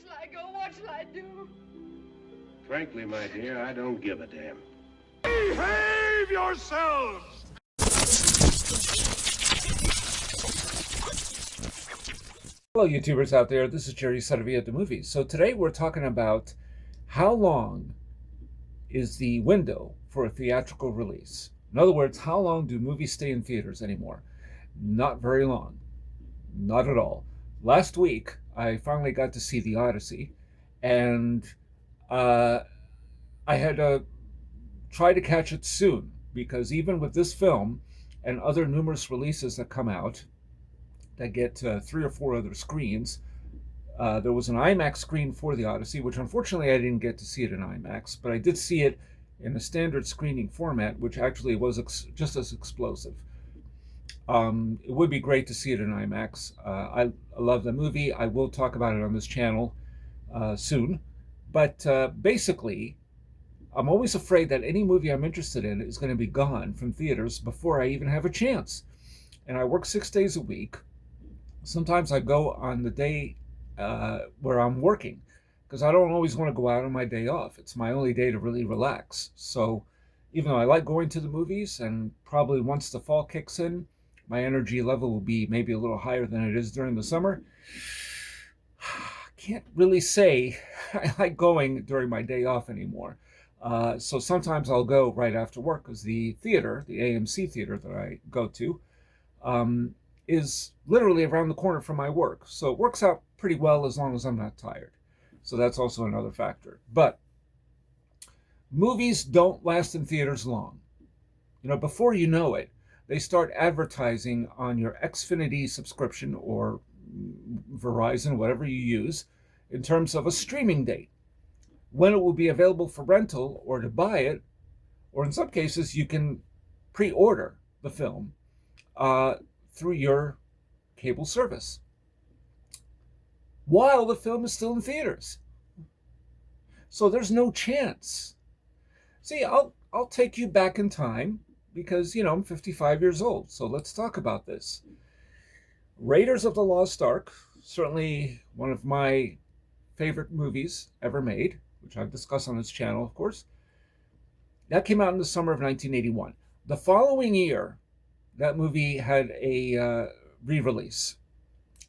shall I go? What shall I do? Frankly, my dear, I don't give a damn. Behave yourselves! Hello, YouTubers out there. This is Jerry Saravia at the Movies. So today we're talking about how long is the window for a theatrical release. In other words, how long do movies stay in theaters anymore? Not very long. Not at all. Last week, I finally got to see The Odyssey, and I had to try to catch it soon, because even with this film and other numerous releases that come out that get 3 or 4 other screens, there was an IMAX screen for The Odyssey, which unfortunately I didn't get to see it in IMAX, but I did see it in a standard screening format, which actually was just as explosive. It would be great to see it in IMAX. I love the movie. I will talk about it on this channel soon. But basically, I'm always afraid that any movie I'm interested in is going to be gone from theaters before I even have a chance. And I work 6 days a week. Sometimes I go on the day where I'm working, because I don't always want to go out on my day off. It's my only day to really relax. So even though I like going to the movies, and probably once the fall kicks in, my energy level will be maybe a little higher than it is during the summer, can't really say I like going during my day off anymore. So sometimes I'll go right after work, because the theater, the AMC theater that I go to, is literally around the corner from my work. So it works out pretty well as long as I'm not tired. So that's also another factor. But movies don't last in theaters long. You know, before you know it, they start advertising on your Xfinity subscription or Verizon, whatever you use, in terms of a streaming date, when it will be available for rental or to buy it, or in some cases you can pre-order the film through your cable service while the film is still in theaters. So there's no chance. See, I'll take you back in time, because, you know, I'm 55 years old. So let's talk about this. Raiders of the Lost Ark, certainly one of my favorite movies ever made, which I've discussed on this channel, of course. That came out in the summer of 1981. The following year, that movie had a re-release,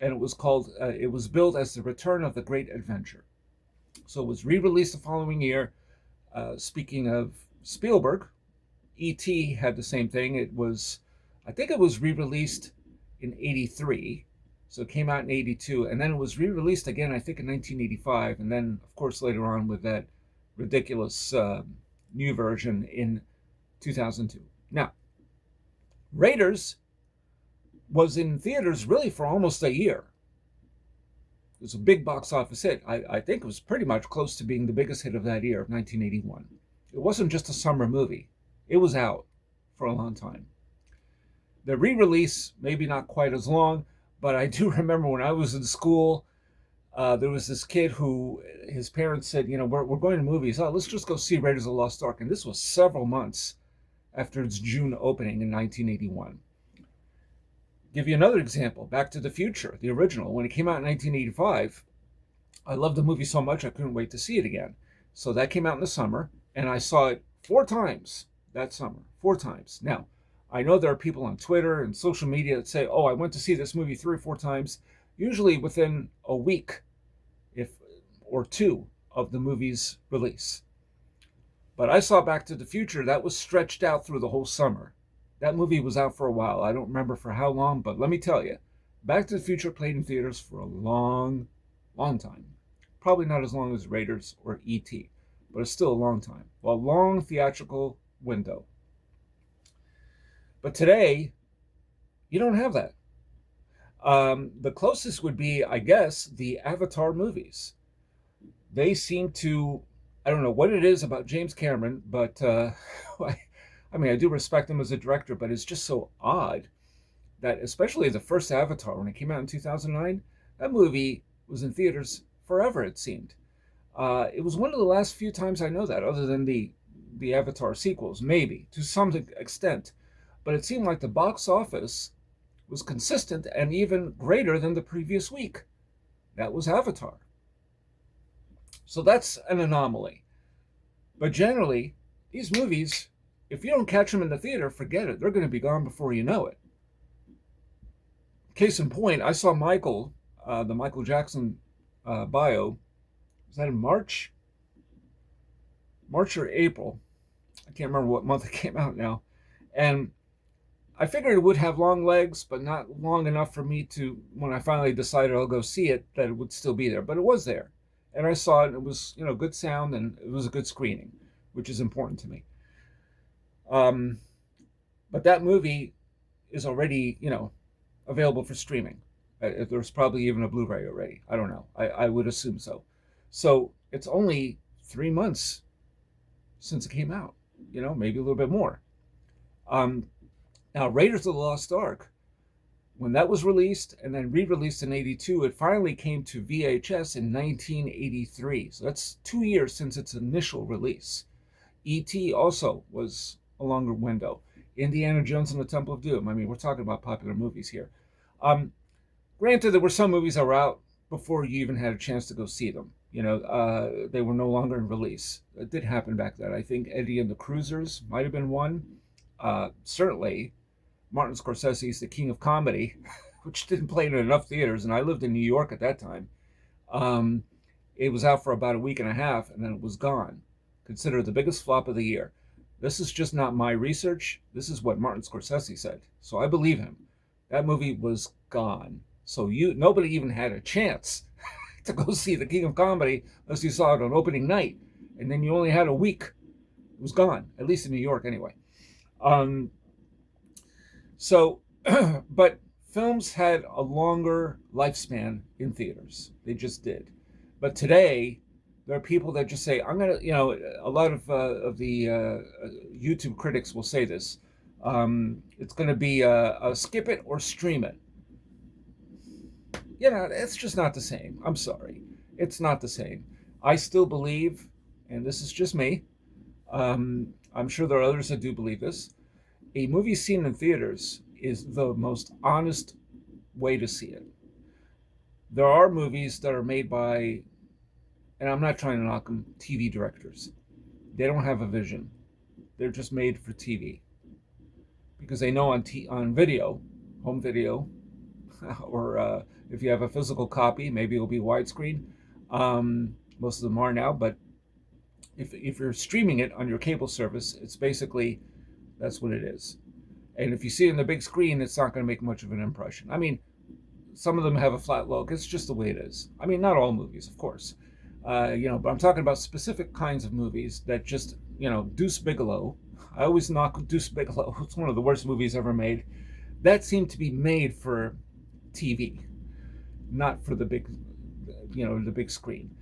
and it was called, it was billed as The Return of the Great Adventure. So it was re-released the following year. Speaking of Spielberg, E.T. had the same thing. It was, I think it was re-released in 83, so it came out in 82, and then it was re-released again, I think, in 1985, and then, of course, later on with that ridiculous new version in 2002. Now, Raiders was in theaters really for almost a year. It was a big box office hit. I think it was pretty much close to being the biggest hit of that year, of 1981. It wasn't just a summer movie. It was out for a long time. The re-release, maybe not quite as long, but I do remember when I was in school, there was this kid who, his parents said, you know, we're going to movies. Oh, let's just go see Raiders of the Lost Ark. And this was several months after its June opening in 1981. Give you another example, Back to the Future, the original. When it came out in 1985, I loved the movie so much I couldn't wait to see it again. So that came out in the summer, and I saw it 4 times that summer, 4 times. Now, I know there are people on Twitter and social media that say, oh, I went to see this movie 3 or 4 times, usually within a week or 2 of the movie's release. But I saw Back to the Future. That was stretched out through the whole summer. That movie was out for a while. I don't remember for how long, but let me tell you, Back to the Future played in theaters for a long, long time. Probably not as long as Raiders or E.T., but it's still a long time. Well, a long theatrical window. But today, you don't have that. The closest would be, I guess, the Avatar movies. They seem to, I don't know what it is about James Cameron, but I mean, I do respect him as a director, but it's just so odd that, especially the first Avatar, when it came out in 2009, that movie was in theaters forever, it seemed. It was one of the last few times I know that, other than the Avatar sequels, maybe, to some extent. But it seemed like the box office was consistent and even greater than the previous week. That was Avatar. So that's an anomaly. But generally, these movies, if you don't catch them in the theater, forget it. They're going to be gone before you know it. Case in point, I saw Michael, the Michael Jackson bio. Was that in March? March or April? I can't remember what month it came out now. And I figured it would have long legs, but not long enough for me to, when I finally decided I'll go see it, that it would still be there. But it was there. And I saw it, and it was, good sound, and it was a good screening, which is important to me. But that movie is already, available for streaming. There's probably even a Blu-ray already. I don't know. I would assume so. So it's only 3 months since it came out, maybe a little bit more. Now, Raiders of the Lost Ark, when that was released and then re-released in 82, it finally came to VHS in 1983. So that's 2 years since its initial release. E.T. also was a longer window. Indiana Jones and the Temple of Doom. I mean, we're talking about popular movies here. Granted, there were some movies that were out before you even had a chance to go see them. They were no longer in release. It did happen back then. I think Eddie and the Cruisers might have been one. Certainly, Martin Scorsese's The King of Comedy, which didn't play in enough theaters, and I lived in New York at that time. It was out for about a week and a half, and then it was gone. Considered the biggest flop of the year. This is just not my research. This is what Martin Scorsese said. So I believe him. That movie was gone. So nobody even had a chance to go see The King of Comedy unless you saw it on opening night. And then you only had a week. It was gone, at least in New York anyway. But films had a longer lifespan in theaters. They just did. But today, there are people that just say, I'm going to, a lot of the YouTube critics will say this. It's going to be a skip it or stream it. It's just not the same. I'm sorry. It's not the same. I still believe, and this is just me, I'm sure there are others that do believe this, a movie seen in theaters is the most honest way to see it. There are movies that are made by, and I'm not trying to knock them, TV directors. They don't have a vision. They're just made for TV. Because they know on video, home video, or if you have a physical copy, maybe it'll be widescreen. Most of them are now, but if you're streaming it on your cable service, it's basically, that's what it is. And if you see it on the big screen, it's not going to make much of an impression. I mean, some of them have a flat look. It's just the way it is. I mean, not all movies, of course. But I'm talking about specific kinds of movies that just, Deuce Bigalow. I always knock Deuce Bigalow. It's one of the worst movies ever made. That seemed to be made for TV, not for the big, the big screen.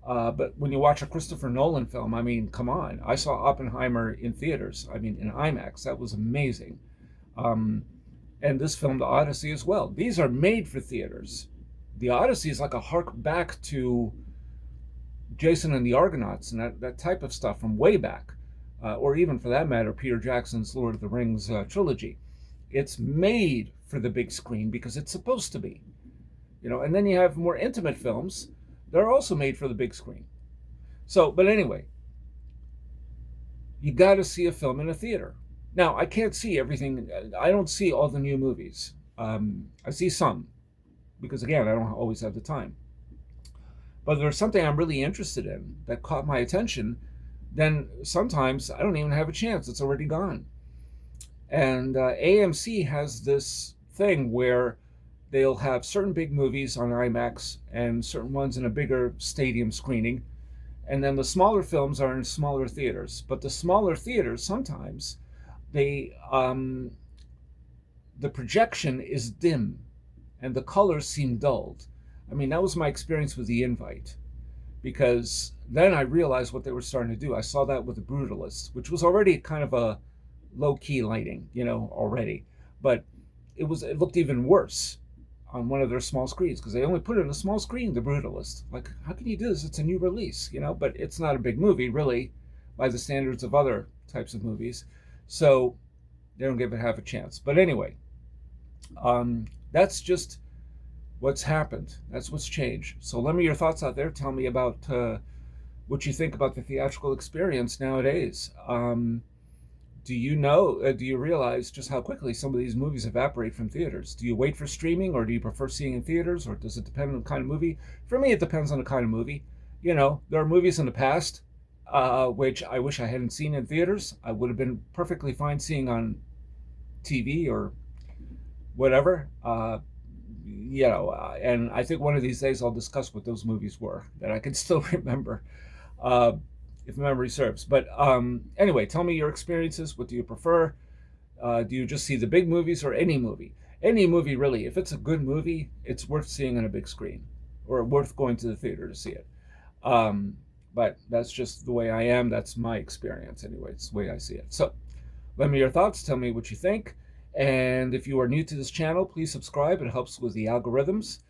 But when you watch a Christopher Nolan film, I mean, come on. I saw Oppenheimer in theaters. I mean, in IMAX. That was amazing. And this film, The Odyssey, as well. These are made for theaters. The Odyssey is like a hark back to Jason and the Argonauts and that type of stuff from way back. Or even, for that matter, Peter Jackson's Lord of the Rings trilogy. It's made for the big screen because it's supposed to be. And then you have more intimate films. They're also made for the big screen. So, but anyway, you got to see a film in a theater. Now, I can't see everything. I don't see all the new movies. I see some because, again, I don't always have the time. But if there's something I'm really interested in that caught my attention, then sometimes I don't even have a chance. It's already gone. And AMC has this thing where they'll have certain big movies on IMAX and certain ones in a bigger stadium screening. And then the smaller films are in smaller theaters. But the smaller theaters, sometimes, the projection is dim and the colors seem dulled. I mean, that was my experience with The Invite. Because then I realized what they were starting to do. I saw that with The Brutalist, which was already kind of a low-key lighting, already. But it looked even worse on one of their small screens because they only put it on a small screen, The Brutalist. Like, how can you do this? It's a new release, but it's not a big movie, really, by the standards of other types of movies. So they don't give it half a chance. But anyway, that's just what's happened. That's what's changed. So let me your thoughts out there. Tell me about what you think about the theatrical experience nowadays. Do you know, do you realize just how quickly some of these movies evaporate from theaters? Do you wait for streaming, or do you prefer seeing in theaters, or does it depend on the kind of movie? For me, it depends on the kind of movie. You know, there are movies in the past which I wish I hadn't seen in theaters. I would have been perfectly fine seeing on TV or whatever. And I think one of these days I'll discuss what those movies were that I can still remember, uh, if memory serves. But anyway, tell me your experiences. What do you prefer? Do you just see the big movies or any movie? Any movie, really. If it's a good movie, it's worth seeing on a big screen or worth going to the theater to see it. Um, but that's just the way I am. That's my experience anyway. It's the way I see it. So let me your thoughts. Tell me what you think. And if you are new to this channel, please subscribe. It helps with the algorithms,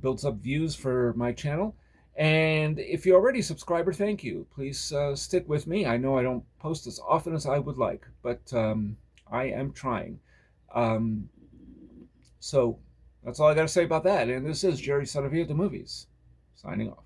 builds up views for my channel. And if you're already a subscriber, thank you. Please stick with me. I know I don't post as often as I would like, but I am trying. So that's all I got to say about that. And this is Jerry Saravia, the movies, signing off.